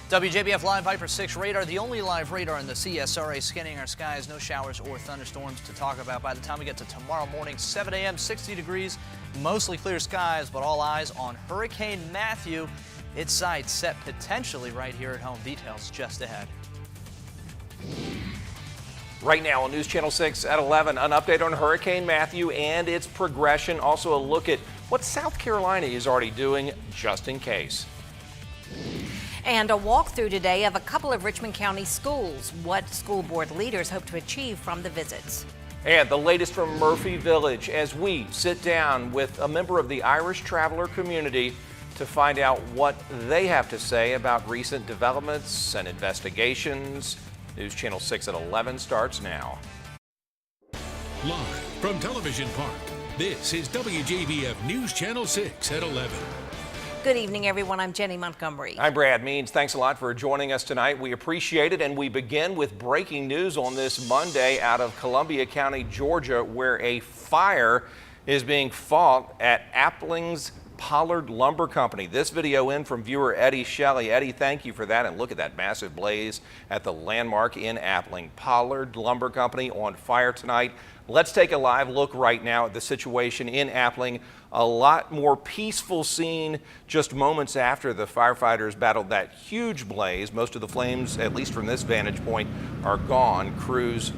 WJBF Live Viper 6 radar, the only live radar in the CSRA scanning our skies. No showers or thunderstorms to talk about by the time we get to tomorrow morning. 7 a.m., 60 degrees, mostly clear skies, but all eyes on Hurricane Matthew. Its sights set potentially right here at home. Details just ahead. Right now on News Channel 6 at 11, an update on Hurricane Matthew and its progression. Also a look at what South Carolina is already doing just in case. And a walkthrough today of a couple of Richmond County schools. What school board leaders hope to achieve from the visits. And the latest from Murphy Village as we sit down with a member of the Irish traveler community to find out what they have to say about recent developments and investigations. News Channel 6 at 11 starts now. Live from Television Park, this is WJBF News Channel 6 at 11. Good evening, everyone. I'm Jenny Montgomery. I'm Brad Means. Thanks a lot for joining us tonight. We appreciate it, and we begin with breaking news on this Monday out of Columbia County, Georgia, where a fire is being fought at Appling's Pollard Lumber Company. This video in from viewer Eddie Shelley. Eddie, thank you for that, and look at that massive blaze at the landmark in Appling. Pollard Lumber Company on fire tonight. Let's take a live look right now at the situation in Appling. A lot more peaceful scene just moments after the firefighters battled that huge blaze. Most of the flames, at least from this vantage point, are gone. Crews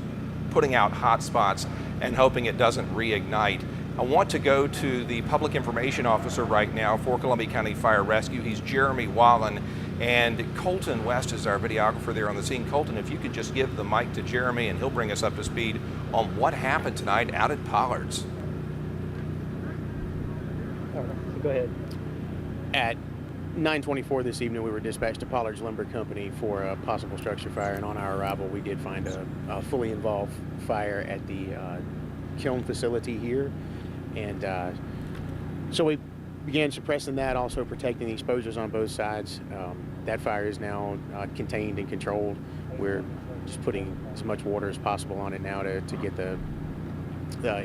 putting out hot spots and hoping it doesn't reignite. I want to go to the public information officer right now for Columbia County Fire Rescue. He's Jeremy Wallen, and Colton West is our videographer there on the scene. Colton, if you could just give the mic to Jeremy and he'll bring us up to speed on what happened tonight out at Pollard's. All right, go ahead. At 9:24 this evening, we were dispatched to Pollard's Lumber Company for a possible structure fire, and on our arrival, we did find a fully involved fire at the kiln facility here. And so we began suppressing that, also protecting the exposures on both sides. That fire is now contained and controlled. We're just putting as much water as possible on it now to get the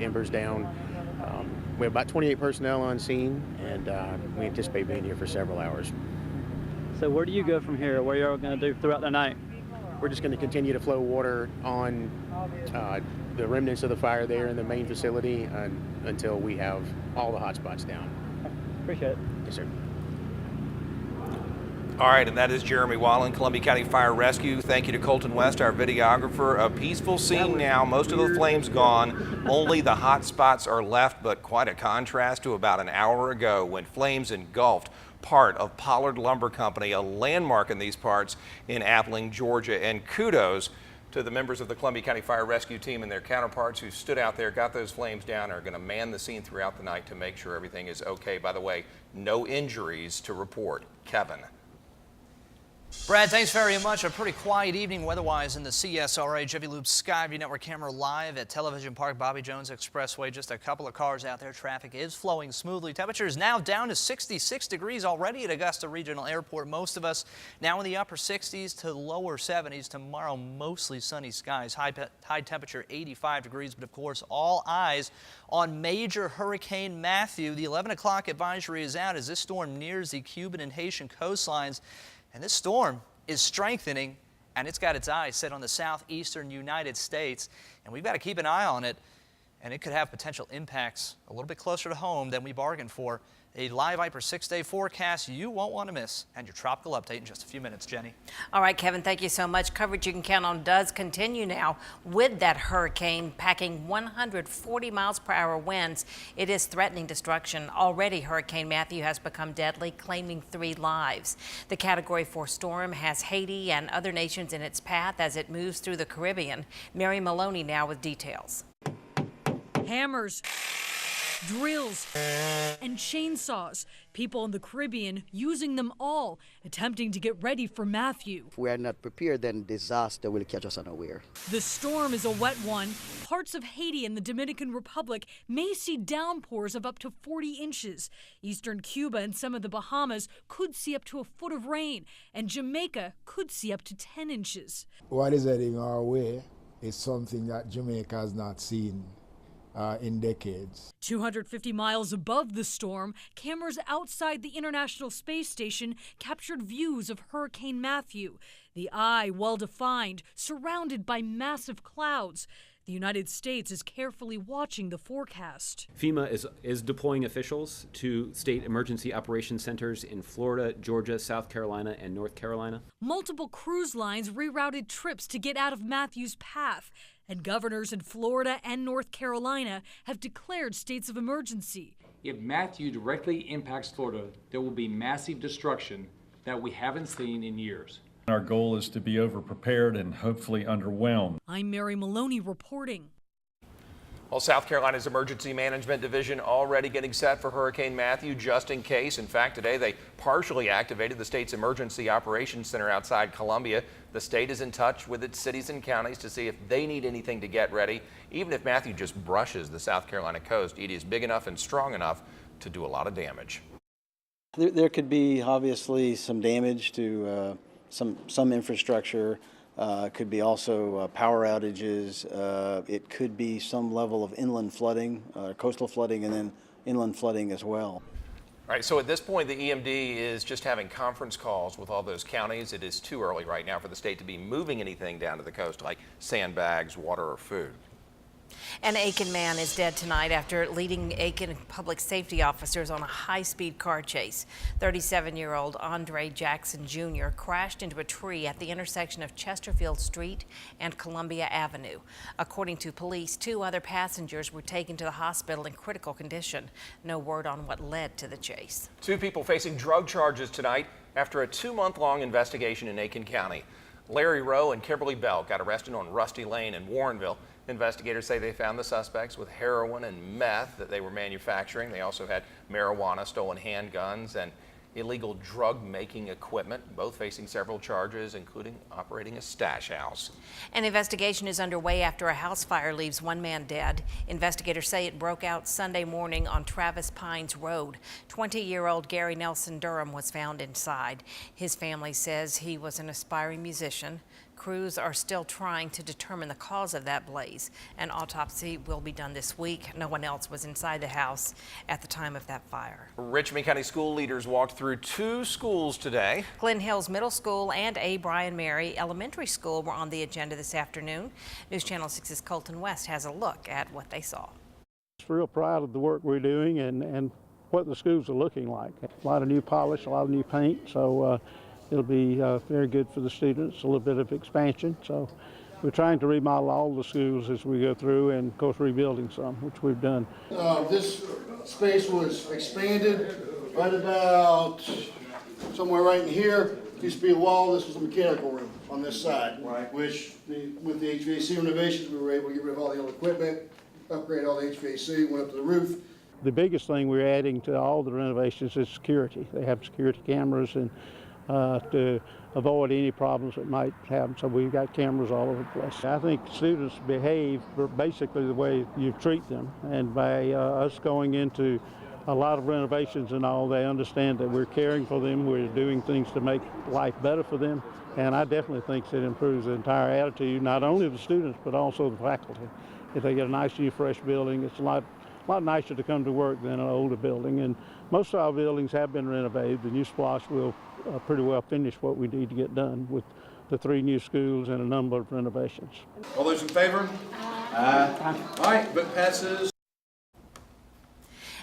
embers down. We have about 28 personnel on scene, and we anticipate being here for several hours. So where do you go from here? What are you all going to do throughout the night? We're just going to continue to flow water on the remnants of the fire there in the main facility until we have all the hot spots down. Appreciate it. Yes, sir. All right, and that is Jeremy Wallen, Columbia County Fire Rescue. Thank you to Colton West, our videographer. A peaceful scene now. Most of the flames gone. Only the hot spots are left, but quite a contrast to about an hour ago when flames engulfed part of Pollard Lumber Company, a landmark in these parts in Appling, Georgia. And kudos to the members of the Columbia County Fire Rescue Team and their counterparts who stood out there, got those flames down, are going to man the scene throughout the night to make sure everything is okay. By the way, no injuries to report. Kevin. Brad, thanks very much. A pretty quiet evening weather-wise in the CSRA. Chevy Loop Skyview Network camera live at Television Park, Bobby Jones Expressway. Just a couple of cars out there. Traffic is flowing smoothly. Temperature is now down to 66 degrees already at Augusta Regional Airport. Most of us now in the upper 60s to lower 70s. Tomorrow, mostly sunny skies. High temperature 85 degrees. But of course, all eyes on major Hurricane Matthew. The 11 o'clock advisory is out as this storm nears the Cuban and Haitian coastlines. And this storm is strengthening, and it's got its eyes set on the southeastern United States. And we've got to keep an eye on it, and it could have potential impacts a little bit closer to home than we bargained for. A live Viper 6-day forecast you won't want to miss, and your tropical update in just a few minutes. Jenny. All right, Kevin, thank you so much. Coverage you can count on does continue now with that hurricane packing 140 miles per hour winds. It is threatening destruction. Already, Hurricane Matthew has become deadly, claiming 3 lives. The Category 4 storm has Haiti and other nations in its path as it moves through the Caribbean. Mary Maloney now with details. Hammers, drills, and chainsaws. People in the Caribbean using them all, attempting to get ready for Matthew. If we are not prepared, then disaster will catch us unaware. The storm is a wet one. Parts of Haiti and the Dominican Republic may see downpours of up to 40 inches. Eastern Cuba and some of the Bahamas could see up to a foot of rain, and Jamaica could see up to 10 inches. What is heading our way is something that Jamaica has not seen in decades. 250 miles above the storm, cameras outside the International Space Station captured views of Hurricane Matthew. The eye well-defined, surrounded by massive clouds. The United States is carefully watching the forecast. FEMA is deploying officials to state emergency operations centers in Florida, Georgia, South Carolina, and North Carolina. Multiple cruise lines rerouted trips to get out of Matthew's path, and governors in Florida and North Carolina have declared states of emergency. If Matthew directly impacts Florida, there will be massive destruction that we haven't seen in years. Our goal is to be overprepared and hopefully underwhelmed. I'm Mary Maloney reporting. Well, South Carolina's Emergency Management Division already getting set for Hurricane Matthew just in case. In fact, today they partially activated the state's Emergency Operations Center outside Columbia. The state is in touch with its cities and counties to see if they need anything to get ready. Even if Matthew just brushes the South Carolina coast, it is big enough and strong enough to do a lot of damage. There could be obviously some damage to some infrastructure. Could be also power outages. It could be some level of inland flooding, coastal flooding, and then inland flooding as well. All right, so at this point, the EMD is just having conference calls with all those counties. It is too early right now for the state to be moving anything down to the coast like sandbags, water, or food. An Aiken man is dead tonight after leading Aiken public safety officers on a high-speed car chase. 37-year-old Andre Jackson Jr. crashed into a tree at the intersection of Chesterfield Street and Columbia Avenue. According to police, 2 other passengers were taken to the hospital in critical condition. No word on what led to the chase. 2 people facing drug charges tonight after a 2-month-long investigation in Aiken County. Larry Rowe and Kimberly Bell got arrested on Rusty Lane in Warrenville. Investigators say they found the suspects with heroin and meth that they were manufacturing. They also had marijuana, stolen handguns, and illegal drug-making equipment, both facing several charges, including operating a stash house. An investigation is underway after a house fire leaves 1 man dead. Investigators say it broke out Sunday morning on Travis Pines Road. 20-year-old Gary Nelson Durham was found inside. His family says he was an aspiring musician. Crews are still trying to determine the cause of that blaze. An autopsy will be done this week. No one else was inside the house at the time of that fire. Richmond County school leaders walked through 2 schools today. Glen Hills Middle School and A. Bryan Mary Elementary School were on the agenda this afternoon. News Channel 6's Colton West has a look at what they saw. I'm real proud of the work we're doing and what the schools are looking like. A lot of new polish, a lot of new paint, so it'll be very good for the students, a little bit of expansion. So we're trying to remodel all the schools as we go through and, of course, rebuilding some, which we've done. This space was expanded right about somewhere right in here. Used to be a wall. This was a mechanical room on this side, which with the HVAC renovations, we were able to get rid of all the old equipment, upgrade all the HVAC, went up to the roof. The biggest thing we're adding to all the renovations is security. They have security cameras and to avoid any problems that might happen. So we've got cameras all over the place. I think students behave basically the way you treat them. And by us going into a lot of renovations and all, they understand that we're caring for them. We're doing things to make life better for them. And I definitely think it improves the entire attitude, not only of the students, but also the faculty. If they get a nice new fresh building, it's a lot nicer to come to work than an older building. And most of our buildings have been renovated. The new splosh will pretty well finish what we need to get done with the 3 new schools and a number of renovations. All those in favor? Aye. All right, vote passes.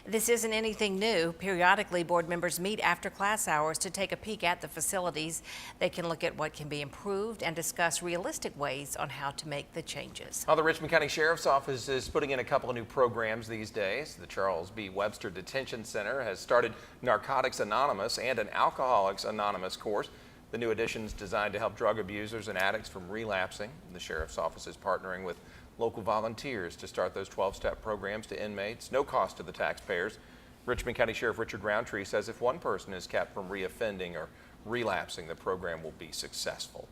This isn't anything new. Periodically, board members meet after class hours to take a peek at the facilities. They can look at what can be improved and discuss realistic ways on how to make the changes. Well, the Richmond County Sheriff's Office is putting in a couple of new programs these days. The Charles B. Webster Detention Center has started Narcotics Anonymous and an Alcoholics Anonymous course. The new additions designed to help drug abusers and addicts from relapsing. The Sheriff's Office is partnering with local volunteers to start those 12-step programs to inmates, no cost to the taxpayers. Richmond County Sheriff Richard Roundtree says if one person is kept from reoffending or relapsing, the program will be successful.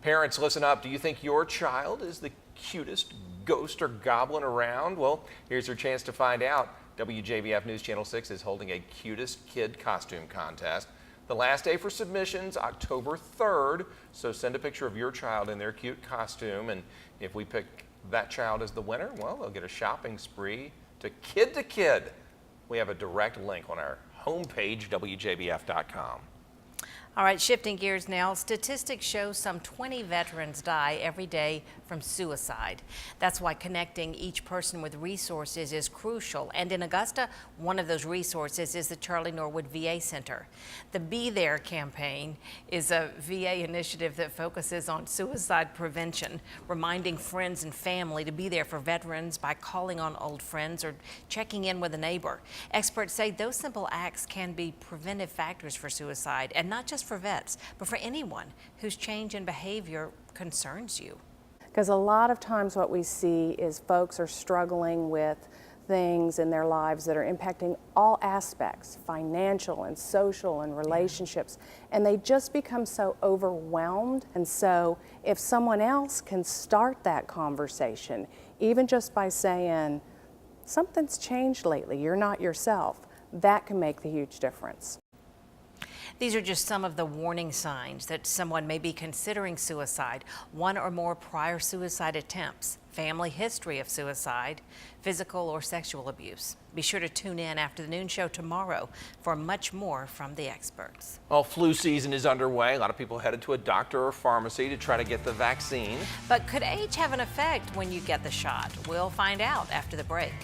Parents, listen up. Do you think your child is the cutest ghost or goblin around? Well, here's your chance to find out. WJBF News Channel 6 is holding a cutest kid costume contest. The last day for submissions, October 3rd, so send a picture of your child in their cute costume, and if we pick that child is the winner, well, they'll get a shopping spree to kid. We have a direct link on our homepage, WJBF.com. All right, shifting gears now. Statistics show some 20 veterans die every day from suicide. That's why connecting each person with resources is crucial. And in Augusta, one of those resources is the Charlie Norwood VA Center. The Be There campaign is a VA initiative that focuses on suicide prevention, reminding friends and family to be there for veterans by calling on old friends or checking in with a neighbor. Experts say those simple acts can be preventive factors for suicide, and not just for vets, but for anyone whose change in behavior concerns you. Because a lot of times what we see is folks are struggling with things in their lives that are impacting all aspects, financial and social and relationships, and they just become so overwhelmed. And so if someone else can start that conversation, even just by saying, something's changed lately, you're not yourself, that can make the huge difference. These are just some of the warning signs that someone may be considering suicide. One or more prior suicide attempts, family history of suicide, physical or sexual abuse. Be sure to tune in after the noon show tomorrow for much more from the experts. Well, flu season is underway. A lot of people headed to a doctor or pharmacy to try to get the vaccine. But could age have an effect when you get the shot? We'll find out after the break.